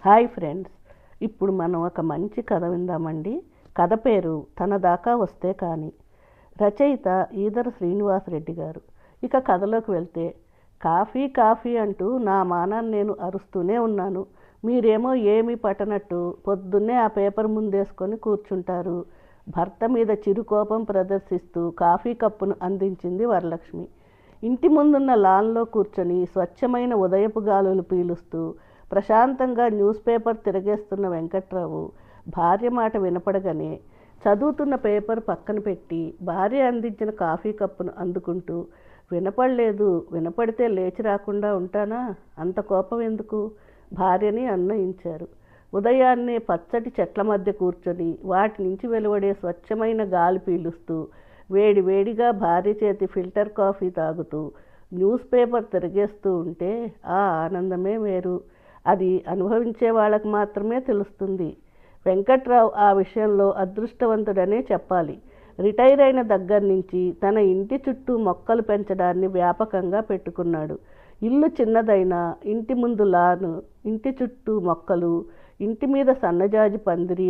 Hi friends, ఇప్పుడు మనం ఒక మంచి కథ విందామండి. కథ పేరు తన దాకా వస్తే కానీ. రచయిత ఈదర శ్రీనివాసరెడ్డి గారు. ఇక కథలోకి వెళ్తే, కాఫీ కాఫీ అంటూ నా మానాన్ని నేను అరుస్తూనే ఉన్నాను. మీరేమో ఏమీ పట్టనట్టు పొద్దున్నే ఆ పేపర్ ముందేసుకొని కూర్చుంటారు. భర్త మీద చిరుకోపం ప్రదర్శిస్తూ కాఫీ కప్పును అందించింది వరలక్ష్మి. ఇంటి ముందున్న లాన్లో కూర్చొని స్వచ్ఛమైన ఉదయపు గాలులు పీలుస్తూ ప్రశాంతంగా న్యూస్ పేపర్ తిరగేస్తున్న వెంకట్రావు భార్య మాట వినపడగానే చదువుతున్న పేపర్ పక్కన పెట్టి భార్య అందించిన కాఫీ కప్పును అందుకుంటూ, వినపడలేదు, వినపడితే లేచి రాకుండా ఉంటానా, అంత కోపం ఎందుకు, భార్యని అన్వయించారు. ఉదయాన్నే పచ్చటి చెట్ల మధ్య కూర్చొని వాటి నుంచి వెలువడే స్వచ్ఛమైన గాలి పీలుస్తూ వేడి వేడిగా భార్య చేతి ఫిల్టర్ కాఫీ తాగుతూ న్యూస్ పేపర్ తిరిగేస్తూ ఉంటే ఆ ఆనందమే వేరు. అది అనుభవించే వాళ్ళకు మాత్రమే తెలుస్తుంది. వెంకట్రావు ఆ విషయంలో అదృష్టవంతుడనే చెప్పాలి. రిటైర్ అయిన దగ్గర నుంచి తన ఇంటి చుట్టూ మొక్కలు పెంచడాన్ని వ్యాపకంగా పెట్టుకున్నాడు. ఇల్లు చిన్నదైనా ఇంటి ముందు లాను, ఇంటి చుట్టూ మొక్కలు, ఇంటి మీద సన్నజాజి పందిరి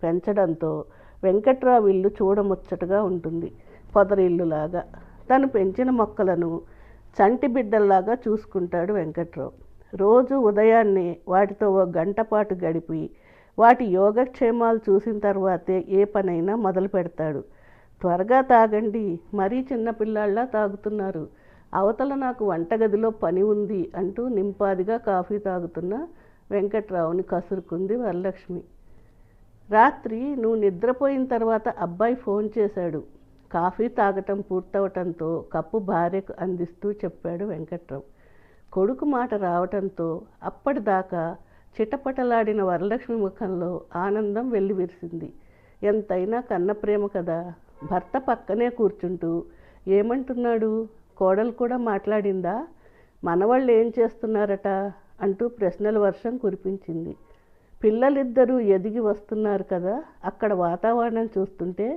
పెంచడంతో వెంకట్రావు ఇల్లు చూడముచ్చటగా ఉంటుంది. పొదరిల్లులాగా తను పెంచిన మొక్కలను చంటి బిడ్డల్లాగా చూసుకుంటాడు వెంకట్రావు. రోజు ఉదయాన్నే వాటితో ఓ గంట పాటు గడిపి వాటి యోగక్షేమాలు చూసిన తర్వాతే ఏ పనైనా మొదలు పెడతాడు. త్వరగా తాగండి, మరీ చిన్నపిల్లాళ్ళ తాగుతున్నారు, అవతల నాకు వంటగదిలో పని ఉంది అంటూ నింపాదిగా కాఫీ తాగుతున్న వెంకట్రావుని కసురుకుంది వరలక్ష్మి. రాత్రి నువ్వు నిద్రపోయిన తర్వాత అబ్బాయి ఫోన్ చేశాడు. కాఫీ తాగటం పూర్తవటంతో కప్పు భార్యకు అందిస్తూ చెప్పాడు వెంకట్రావు. కొడుకు మాట రావటంతో అప్పటిదాకా చిటపటలాడిన వరలక్ష్మి ముఖంలో ఆనందం వెల్లివిరిసింది. ఎంతైనా కన్న ప్రేమ కదా. భర్త పక్కనే కూర్చుంటూ, ఏమంటున్నాడు, కోడలు కూడా మాట్లాడిందా, మనవాళ్ళు ఏం చేస్తున్నారట అంటూ ప్రశ్నల వర్షం కురిపించింది. పిల్లలిద్దరూ ఎదిగి వస్తున్నారు కదా, అక్కడ వాతావరణం చూస్తుంటే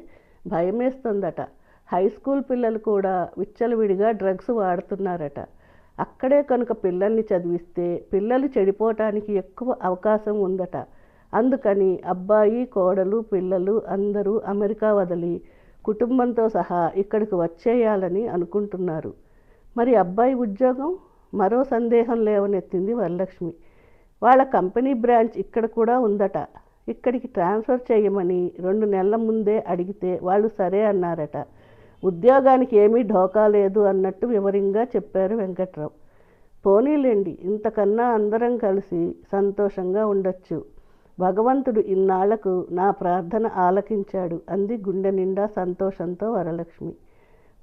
భయమేస్తుందట. హై స్కూల్ పిల్లలు కూడా విచ్చలవిడిగా డ్రగ్స్ వాడుతున్నారట. అక్కడే కనుక పిల్లల్ని చదివిస్తే పిల్లలు చెడిపోవటానికి ఎక్కువ అవకాశం ఉందట. అందుకని అబ్బాయి, కోడలు, పిల్లలు అందరూ అమెరికా వదిలి కుటుంబంతో సహా ఇక్కడికి వచ్చేయాలని అనుకుంటున్నారు. మరి అబ్బాయి ఉద్యోగం? మరో సందేహం లేవనెత్తింది వరలక్ష్మి. వాళ్ళ కంపెనీ బ్రాంచ్ ఇక్కడ కూడా ఉందట. ఇక్కడికి ట్రాన్స్ఫర్ చేయమని 2 నెలల ముందే అడిగితే వాళ్ళు సరే అన్నారట. ఉద్యోగానికి ఏమీ ఢోకా లేదు అన్నట్టు వివరంగా చెప్పారు వెంకట్రావు. పోనీలేండి, ఇంతకన్నా అందరం కలిసి సంతోషంగా ఉండొచ్చు. భగవంతుడు ఇన్నాళ్లకు నా ప్రార్థన ఆలకించాడు అంది గుండె నిండా సంతోషంతో వరలక్ష్మి.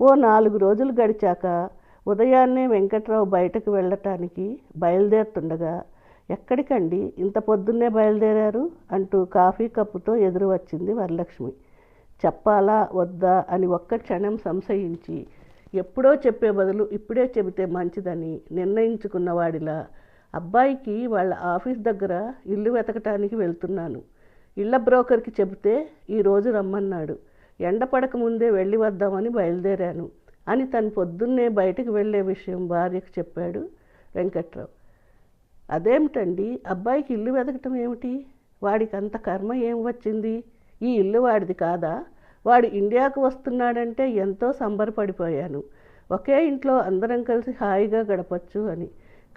ఓ 4 రోజులు గడిచాక ఉదయాన్నే వెంకట్రావు బయటకు వెళ్ళటానికి బయలుదేరుతుండగా, ఎక్కడికండి ఇంత పొద్దున్నే బయలుదేరారు అంటూ కాఫీ కప్పుతో ఎదురు వచ్చింది వరలక్ష్మి. చెప్పాలా వద్దా అని ఒక్క క్షణం సంశయించి, ఎప్పుడో చెప్పే బదులు ఇప్పుడే చెబితే మంచిదని నిర్ణయించుకున్నవాడిలా, అబ్బాయికి వాళ్ళ ఆఫీస్ దగ్గర ఇల్లు వెతకటానికి వెళ్తున్నాను. ఇళ్ల బ్రోకర్కి చెబితే ఈరోజు రమ్మన్నాడు. ఎండ పడక ముందే వెళ్ళి వద్దామని బయలుదేరాను అని తను పొద్దున్నే బయటకు వెళ్ళే విషయం భార్యకు చెప్పాడు వెంకట్రావు. అదేమిటండి, అబ్బాయికి ఇల్లు వెతకటం ఏమిటి? వాడికి అంత కర్మ ఏం వచ్చింది? ఈ ఇల్లు వాడిది కాదా? వాడు ఇండియాకు వస్తున్నాడంటే ఎంతో సంబరపడిపోయాను. ఒకే ఇంట్లో అందరం కలిసి హాయిగా గడపచ్చు అని.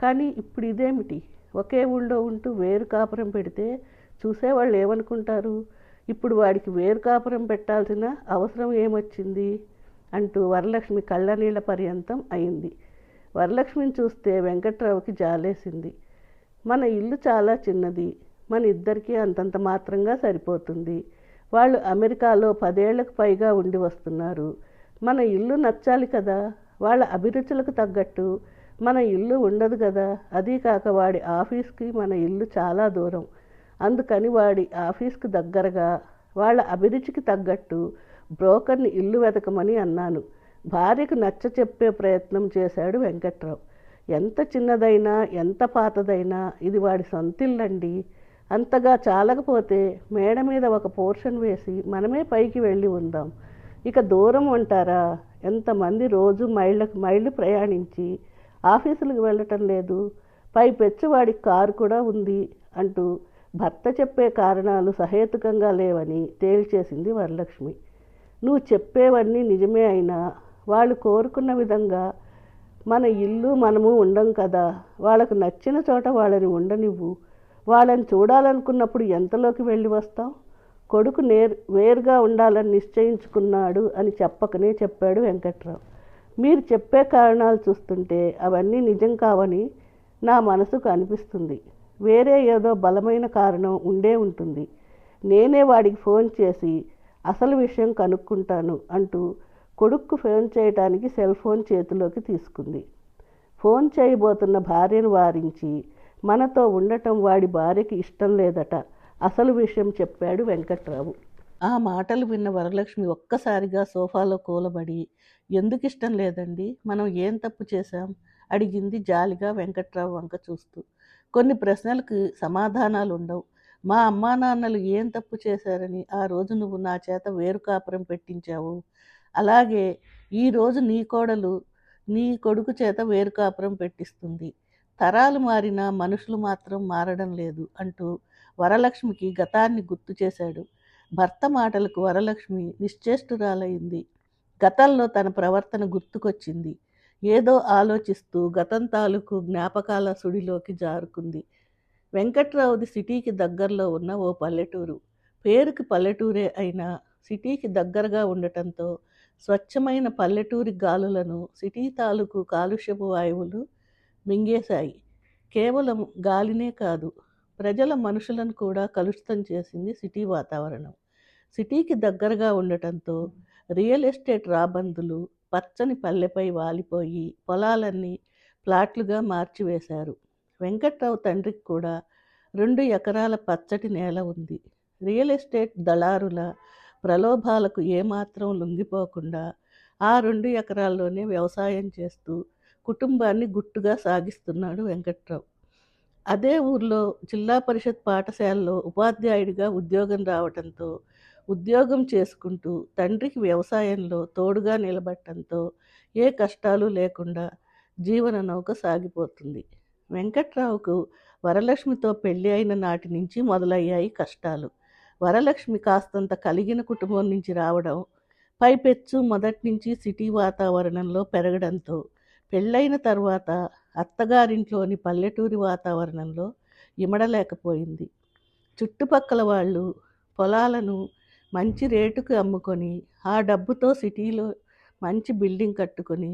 కానీ ఇప్పుడు ఇదేమిటి? ఒకే ఊళ్ళో ఉంటూ వేరు కాపురం పెడితే చూసేవాళ్ళు ఏమనుకుంటారు? ఇప్పుడు వాడికి వేరు కాపురం పెట్టాల్సిన అవసరం ఏమొచ్చింది అంటూ వరలక్ష్మి కళ్ళనీళ్ల పర్యంతం అయింది. వరలక్ష్మిని చూస్తే వెంకట్రావుకి జాలేసింది. మన ఇల్లు చాలా చిన్నది, మన ఇద్దరికీ అంతంత మాత్రంగా సరిపోతుంది. వాళ్ళు అమెరికాలో 10 ఏళ్లకు పైగా ఉండి వస్తున్నారు. మన ఇల్లు నచ్చాలి కదా. వాళ్ళ అభిరుచులకు తగ్గట్టు మన ఇల్లు ఉండదు కదా. అదీ కాక వాడి ఆఫీస్కి మన ఇల్లు చాలా దూరం. అందుకని వాడి ఆఫీస్కి దగ్గరగా వాళ్ళ అభిరుచికి తగ్గట్టు బ్రోకర్ని ఇల్లు వెతకమని అన్నాను. భార్యకు నచ్చ చెప్పే ప్రయత్నం చేశాడు వెంకట్రావు. ఎంత చిన్నదైనా ఎంత పాతదైనా ఇది వాడి సొంతిల్లండి. అంతగా చాలకపోతే మేడ మీద ఒక పోర్షన్ వేసి మనమే పైకి వెళ్ళి ఉందాం. ఇక దూరం అంటారా, ఎంతమంది రోజు మైళ్ళు ప్రయాణించి ఆఫీసులకు వెళ్ళటం లేదు. పైపెచ్చు వాడికి కారు కూడా ఉంది అంటూ భర్త చెప్పే కారణాలు సహేతుకంగా లేవని తేల్చేసింది వరలక్ష్మి. నువ్వు చెప్పేవన్నీ నిజమే అయినా వాళ్ళు కోరుకున్న విధంగా మన ఇల్లు మనము ఉండం కదా. వాళ్ళకు నచ్చిన చోట వాళ్ళని ఉండనివ్వు. వాళ్ళని చూడాలనుకున్నప్పుడు ఎంతలోకి వెళ్ళి వస్తాం. కొడుకు వేరుగా ఉండాలని నిశ్చయించుకున్నాడు అని చెప్పకనే చెప్పాడు వెంకట్రావు. మీరు చెప్పే కారణాలు చూస్తుంటే అవన్నీ నిజం కావని నా మనసుకు అనిపిస్తుంది. వేరే ఏదో బలమైన కారణం ఉండే ఉంటుంది. నేనే వాడికి ఫోన్ చేసి అసలు విషయం కనుక్కుంటాను అంటూ కొడుక్కు ఫోన్ చేయడానికి సెల్ ఫోన్ చేతిలోకి తీసుకుంది. ఫోన్ చేయబోతున్న భార్యను వారించి మనతో ఉండటం వాడి భార్యకి ఇష్టం లేదట. అసలు విషయం చెప్పాడు వెంకట్రావు. ఆ మాటలు విన్న వరలక్ష్మి ఒక్కసారిగా సోఫాలో కూలబడి, ఎందుకు ఇష్టం లేదండి, మనం ఏం తప్పు చేశాం అడిగింది జాలిగా వెంకట్రావు వంక చూస్తూ. కొన్ని ప్రశ్నలకు సమాధానాలు ఉండవు. మా అమ్మా నాన్నలు ఏం తప్పు చేశారని ఆ రోజు నువ్వు నా చేత వేరు కాపురం పెట్టించావు, అలాగే ఈరోజు నీ కోడలు నీ కొడుకు చేత వేరు కాపురం పెట్టిస్తుంది. తరాలు మారినా మనుషులు మాత్రం మారడం లేదు అంటూ వరలక్ష్మికి గతాన్ని గుర్తు చేశాడు. భర్త మాటలకు వరలక్ష్మి నిశ్చేష్టురాలైంది. గతంలో తన ప్రవర్తన గుర్తుకొచ్చింది. ఏదో ఆలోచిస్తూ గతం తాలూకు జ్ఞాపకాల సుడిలోకి జారుకుంది. వెంకట్రావుది సిటీకి దగ్గరలో ఉన్న ఓ పల్లెటూరు. పేరుకి పల్లెటూరే అయినా సిటీకి దగ్గరగా ఉండటంతో స్వచ్ఛమైన పల్లెటూరి గాలులను సిటీ తాలూకు కాలుష్యపు వాయువులు మింగేశాయి. కేవలం గాలినే కాదు, ప్రజల మనుషులను కూడా కలుషితం చేసింది సిటీ వాతావరణం. సిటీకి దగ్గరగా ఉండటంతో రియల్ ఎస్టేట్ రాబందులు పచ్చని పల్లెపై వాలిపోయి పొలాలన్నీ ప్లాట్లుగా మార్చివేశారు. వెంకట్రావు తండ్రికి కూడా 2 ఎకరాల పచ్చటి నేల ఉంది. రియల్ ఎస్టేట్ దళారుల ప్రలోభాలకు ఏమాత్రం లొంగిపోకుండా ఆ 2 ఎకరాల్లోనే వ్యవసాయం చేస్తూ కుటుంబాన్ని గుట్టుగా సాగిస్తున్నాడు వెంకట్రావు. అదే ఊర్లో జిల్లా పరిషత్ పాఠశాలలో ఉపాధ్యాయుడిగా ఉద్యోగం రావడంతో ఉద్యోగం చేసుకుంటూ తండ్రికి వ్యవసాయంలో తోడుగా నిలబడటంతో ఏ కష్టాలు లేకుండా జీవన నౌక సాగిపోతుంది. వెంకట్రావుకు వరలక్ష్మితో పెళ్ళి అయిన నాటి నుంచి మొదలయ్యాయి కష్టాలు. వరలక్ష్మి కాస్తంత కలిగిన కుటుంబం నుంచి రావడం, పైపెచ్చు మొదటి నుంచి సిటీ వాతావరణంలో పెరగడంతో పెళ్ళైన తర్వాత అత్తగారింట్లోని పల్లెటూరి వాతావరణంలో ఇమడలేకపోయింది. చుట్టుపక్కల వాళ్ళు పొలాలను మంచి రేటుకు అమ్ముకొని ఆ డబ్బుతో సిటీలో మంచి బిల్డింగ్ కట్టుకొని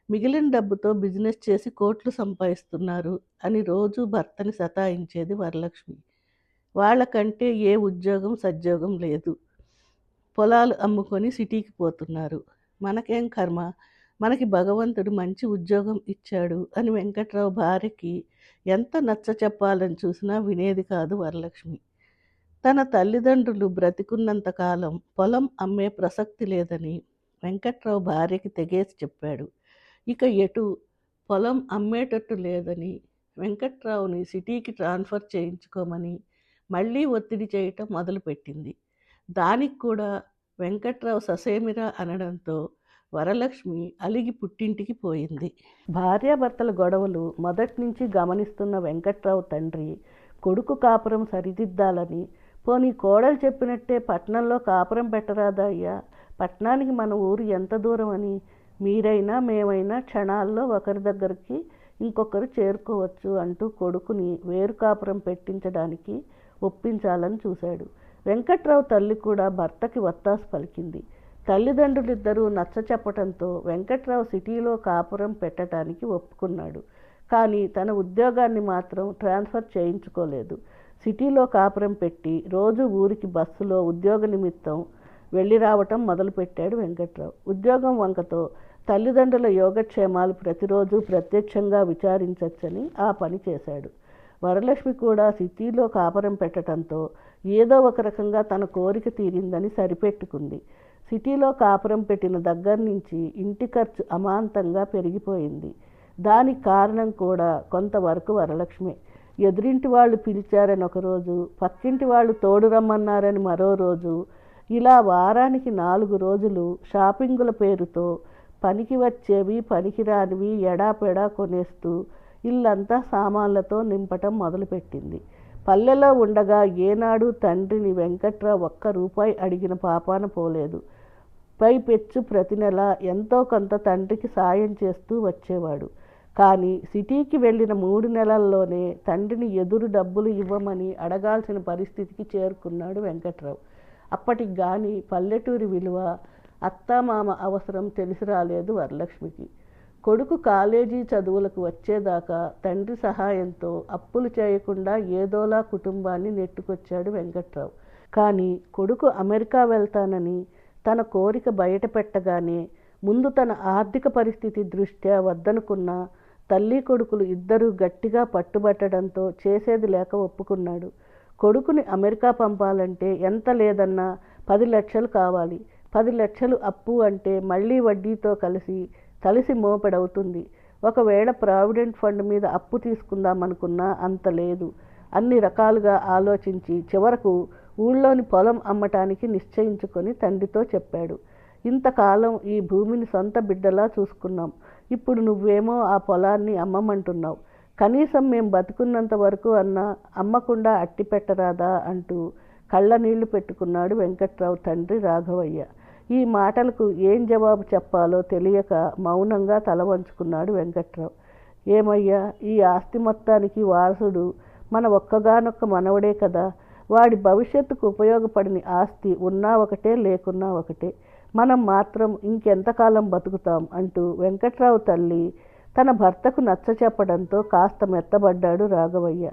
మిగిలిన డబ్బుతో బిజినెస్ చేసి కోట్లు సంపాదిస్తున్నారు అని రోజు భర్తని సతాయించేది వరలక్ష్మి. వాళ్ళకంటే ఏ ఉద్యోగం సద్యోగం లేదు, పొలాలు అమ్ముకొని సిటీకి పోతున్నారు, మనకేం కర్మ, మనకి భగవంతుడు మంచి ఉద్యోగం ఇచ్చాడు అని వెంకట్రావు భార్యకి ఎంత నచ్చ చెప్పాలని చూసినా వినేది కాదు వరలక్ష్మి. తన తల్లిదండ్రులు బ్రతికున్నంతకాలం పొలం అమ్మే ప్రసక్తి లేదని వెంకట్రావు భార్యకి తెగేసి చెప్పాడు. ఇక ఎటు పొలం అమ్మేటట్టు లేదని వెంకట్రావుని సిటీకి ట్రాన్స్ఫర్ చేయించుకోమని మళ్ళీ ఒత్తిడి చేయటం మొదలుపెట్టింది. దానికి కూడా వెంకట్రావు ససేమిరా అనడంతో వరలక్ష్మి అలిగి పుట్టింటికి పోయింది. భార్యాభర్తల గొడవలు మొదటి నుంచి గమనిస్తున్న వెంకట్రావు తండ్రి కొడుకు కాపురం సరిదిద్దాలని, పోనీ కోడలు చెప్పినట్టే పట్నంలో కాపురం పెట్టరాదా అయ్యా, పట్నానికి మన ఊరు ఎంత దూరం అని, మీరైనా మేమైనా క్షణాల్లో ఒకరి దగ్గరికి ఇంకొకరు చేరుకోవచ్చు అంటూ కొడుకుని వేరు కాపురం పెట్టించడానికి ఒప్పించాలని చూశాడు. వెంకట్రావు తల్లి కూడా భర్తకి వత్తాసు పలికింది. తల్లిదండ్రులిద్దరూ నచ్చ చెప్పడంతో వెంకట్రావు సిటీలో కాపురం పెట్టడానికి ఒప్పుకున్నాడు. కానీ తన ఉద్యోగాన్ని మాత్రం ట్రాన్స్ఫర్ చేయించుకోలేదు. సిటీలో కాపురం పెట్టి రోజు ఊరికి బస్సులో ఉద్యోగ నిమిత్తం వెళ్ళి రావటం మొదలుపెట్టాడు వెంకట్రావు. ఉద్యోగం వంకతో తల్లిదండ్రుల యోగక్షేమాలు ప్రతిరోజు ప్రత్యక్షంగా విచారించవచ్చని ఆ పని చేశాడు. వరలక్ష్మి కూడా సిటీలో కాపురం పెట్టడంతో ఏదో ఒక రకంగా తన కోరిక తీరిందని సరిపెట్టుకుంది. సిటీలో కాపురం పెట్టిన దగ్గర నుంచి ఇంటి ఖర్చు అమాంతంగా పెరిగిపోయింది. దానికి కారణం కూడా కొంతవరకు వరలక్ష్మి. ఎదురింటి వాళ్ళు పిలిచారని ఒకరోజు, పక్కింటి వాళ్ళు తోడు రమ్మన్నారని మరో రోజు, ఇలా వారానికి 4 రోజులు షాపింగుల పేరుతో పనికి వచ్చేవి పనికిరానివి ఎడాపెడా కొనేస్తూ ఇల్లంతా సామాన్లతో నింపటం మొదలుపెట్టింది. పల్లెలో ఉండగా ఏనాడు తండ్రిని వెంకట్రావు ఒక్క రూపాయి అడిగిన పాపాన పోలేదు. పైపెచ్చు ప్రతి నెల ఎంతో కొంత తండ్రికి సాయం చేస్తూ వచ్చేవాడు. కానీ సిటీకి వెళ్ళిన 3 నెలల్లోనే తండ్రిని ఎదురు డబ్బులు ఇవ్వమని అడగాల్సిన పరిస్థితికి చేరుకున్నాడు వెంకట్రావు. అప్పటికి గాని పల్లెటూరి విలువ, అత్తామామ అవసరం తెలిసి రాలేదు వరలక్ష్మికి. కొడుకు కాలేజీ చదువులకు వచ్చేదాకా తండ్రి సహాయంతో అప్పులు చేయకుండా ఏదోలా కుటుంబాన్ని నెట్టుకొచ్చాడు వెంకట్రావు. కానీ కొడుకు అమెరికా వెళ్తానని తన కోరిక బయట పెట్టగానే ముందు తన ఆర్థిక పరిస్థితి దృష్ట్యా వద్దనుకున్న తల్లి కొడుకులు ఇద్దరూ గట్టిగా పట్టుబట్టడంతో చేసేది లేక ఒప్పుకున్నాడు. కొడుకుని అమెరికా పంపాలంటే ఎంత లేదన్నా 10 లక్షలు కావాలి. 10 లక్షలు అప్పు అంటే మళ్ళీ వడ్డీతో కలిసి మోపెడవుతుంది. ఒకవేళ ప్రావిడెంట్ ఫండ్ మీద అప్పు తీసుకుందామనుకున్నా అంత లేదు. అన్ని రకాలుగా ఆలోచించి చివరకు ఊళ్ళోని పొలం అమ్మటానికి నిశ్చయించుకొని తండ్రితో చెప్పాడు. ఇంతకాలం ఈ భూమిని సొంత బిడ్డలా చూసుకున్నాం. ఇప్పుడు నువ్వేమో ఆ పొలాన్ని అమ్మమంటున్నావు. కనీసం మేం బతుకున్నంత వరకు అన్నా అమ్మకుండా అట్టి పెట్టరాదా అంటూ కళ్ళ నీళ్లు పెట్టుకున్నాడు వెంకట్రావు తండ్రి రాఘవయ్య. ఈ మాటలకు ఏం జవాబు చెప్పాలో తెలియక మౌనంగా తల వంచుకున్నాడు వెంకట్రావు. ఏమయ్యా, ఈ ఆస్తి మొత్తానికి వారసుడు మన ఒక్కగానొక్క మనవడే కదా. వాడి భవిష్యత్తుకు ఉపయోగపడిన ఆస్తి ఉన్నా ఒకటే, లేకున్నా ఒకటే. మనం మాత్రం ఇంకెంతకాలం బతుకుతాం అంటూ వెంకట్రావు తల్లి తన భర్తకు నచ్చ చెప్పడంతో కాస్త మెత్తబడ్డాడు రాఘవయ్య.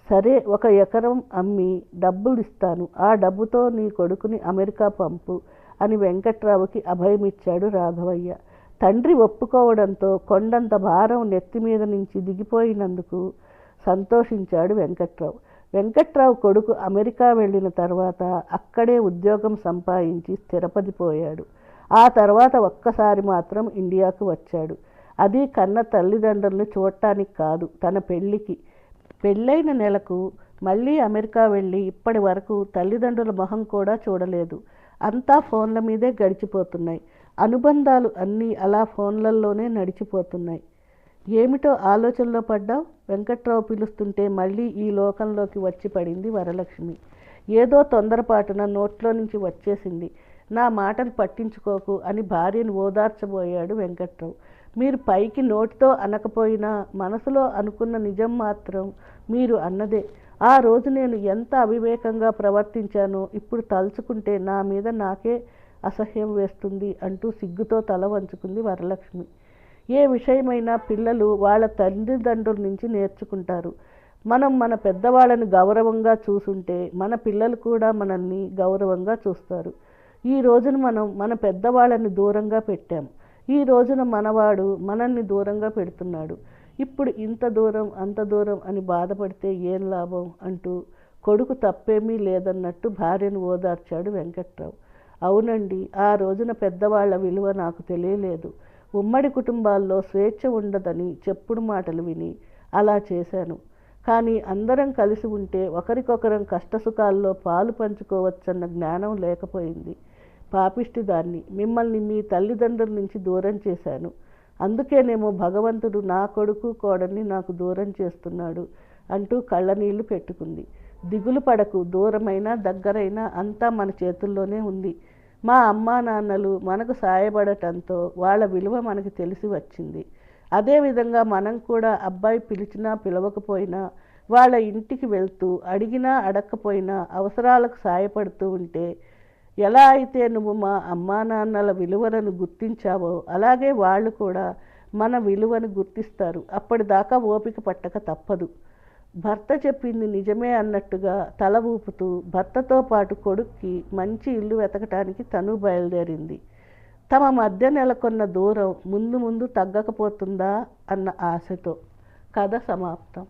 సరే, 1 ఎకరం అమ్మి డబ్బులు ఇస్తాను. ఆ డబ్బుతో నీ కొడుకుని అమెరికా పంపు అని వెంకట్రావుకి అభయమిచ్చాడు రాఘవయ్య. తండ్రి ఒప్పుకోవడంతో కొండంత భారం నెత్తి మీద నుంచి దిగిపోయినందుకు సంతోషించాడు వెంకట్రావు. వెంకట్రావు కొడుకు అమెరికా వెళ్ళిన తర్వాత అక్కడే ఉద్యోగం సంపాదించి స్థిరపడిపోయాడు. ఆ తర్వాత ఒక్కసారి మాత్రం ఇండియాకు వచ్చాడు. అది కన్న తల్లిదండ్రుల్ని చూడటానికి కాదు, తన పెళ్ళికి. పెళ్ళైన నెలకు మళ్ళీ అమెరికా వెళ్ళి ఇప్పటి వరకు తల్లిదండ్రుల మొహం కూడా చూడలేదు. అంతా ఫోన్ల మీదే గడిచిపోతున్నాయి. అనుబంధాలు అన్నీ అలా ఫోన్లలోనే నడిచిపోతున్నాయి. ఏమిటో ఆలోచనలో పడ్డావు? వెంకట్రావు పిలుస్తుంటే మళ్ళీ ఈ లోకంలోకి వచ్చి పడింది వరలక్ష్మి. ఏదో తొందరపాటున నోట్లో నుంచి వచ్చేసింది. నా మాటలు పట్టించుకోకు అని భార్యను ఓదార్చబోయాడు వెంకట్రావు. మీరు పైకి నోటితో అనకపోయినా మనసులో అనుకున్న నిజం మాత్రం మీరు అన్నదే. ఆ రోజు నేను ఎంత అవివేకంగా ప్రవర్తించానో ఇప్పుడు తలుచుకుంటే నా మీద నాకే అసహ్యం వేస్తుంది అంటూ సిగ్గుతో తల వంచుకుంది వరలక్ష్మి. ఏ విషయమైనా పిల్లలు వాళ్ళ తల్లిదండ్రుల నుంచి నేర్చుకుంటారు. మనం మన పెద్దవాళ్ళని గౌరవంగా చూసుంటే మన పిల్లలు కూడా మనల్ని గౌరవంగా చూస్తారు. ఈ రోజున మనం మన పెద్దవాళ్ళని దూరంగా పెట్టాం. ఈ రోజున మనవాడు మనల్ని దూరంగా పెడుతున్నాడు. ఇప్పుడు ఇంత దూరం అంత దూరం అని బాధపడితే ఏం లాభం అంటూ కొడుకు తప్పేమీ లేదన్నట్టు భార్యను ఓదార్చాడు వెంకట్రావు. అవునండి, ఆ రోజున పెద్దవాళ్ల విలువ నాకు తెలియలేదు. ఉమ్మడి కుటుంబాల్లో స్వేచ్ఛ ఉండదని చెప్పుడు మాటలు విని అలా చేశాను. కానీ అందరం కలిసి ఉంటే ఒకరికొకరం కష్టసుఖాల్లో పాలు పంచుకోవచ్చన్న జ్ఞానం లేకపోయింది. పాపిష్టి దాన్ని, మిమ్మల్ని మీ తల్లిదండ్రుల నుంచి దూరం చేశాను. అందుకేనేమో భగవంతుడు నా కొడుకు కోడల్ని నాకు దూరం చేస్తున్నాడు అంటూ కళ్ళనీళ్లు పెట్టుకుంది. దిగులు పడకు, దూరమైనా దగ్గరైనా అంతా మన చేతుల్లోనే ఉంది. మా అమ్మా నాన్నలు మనకు సాయపడటంతో వాళ్ళ విలువ మనకు తెలిసి వచ్చింది. అదేవిధంగా మనం కూడా అబ్బాయి పిలిచినా పిలవకపోయినా వాళ్ళ ఇంటికి వెళ్తూ అడిగినా అడగకపోయినా అవసరాలకు సాయపడుతూ ఉంటే ఎలా అయితే నువ్వు మా అమ్మా నాన్నల విలువలను గుర్తించావో అలాగే వాళ్ళు కూడా మన విలువను గుర్తిస్తారు. అప్పటిదాకా ఓపిక పట్టక తప్పదు. భర్త చెప్పింది నిజమే అన్నట్టుగా తల ఊపుతూ భర్తతో పాటు కొడుక్కి మంచి ఇల్లు వెతకటానికి తను బయలుదేరింది. తమ మధ్య నెలకొన్న దూరం ముందు ముందు తగ్గకపోతుందా అన్న ఆశతో. కథ సమాప్తం.